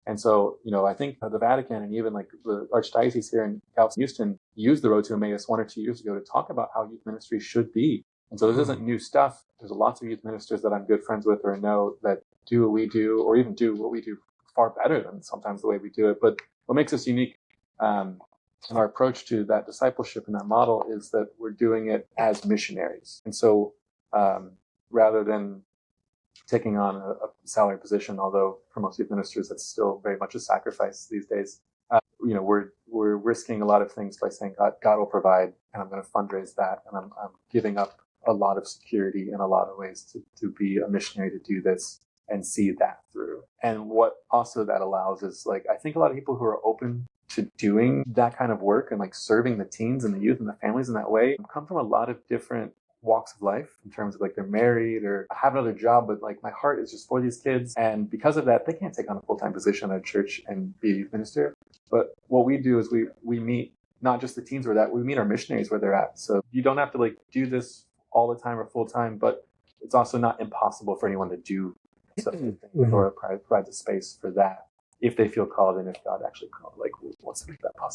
And so, I think the Vatican and even like the Archdiocese here in Galveston, Houston, used the Road to Emmaus 1 or 2 years ago to talk about how youth ministry should be. And so this isn't new stuff. There's lots of youth ministers that I'm good friends with or know that do what we do, or even do what we do far better than sometimes the way we do it. But what makes us unique in our approach to that discipleship and that model is that we're doing it as missionaries. And so rather than taking on a salary position, although for most youth ministers that's still very much a sacrifice these days, we're risking a lot of things by saying God will provide, and I'm going to fundraise that, and I'm giving up a lot of security in a lot of ways to be a missionary, to do this and see that through. And what also that allows is, like, I think a lot of people who are open to doing that kind of work and like serving the teens and the youth and the families in that way come from a lot of different walks of life, in terms of like they're married or have another job, but like my heart is just for these kids. And because of that, they can't take on a full-time position at a church and be a youth minister. But what we do is we meet not just the teens we meet our missionaries where they're at. So you don't have to like do this all the time or full time, but it's also not impossible for anyone to do such a thing. Or provide the space for that if they feel called and if God actually called, like, wants to make that possible.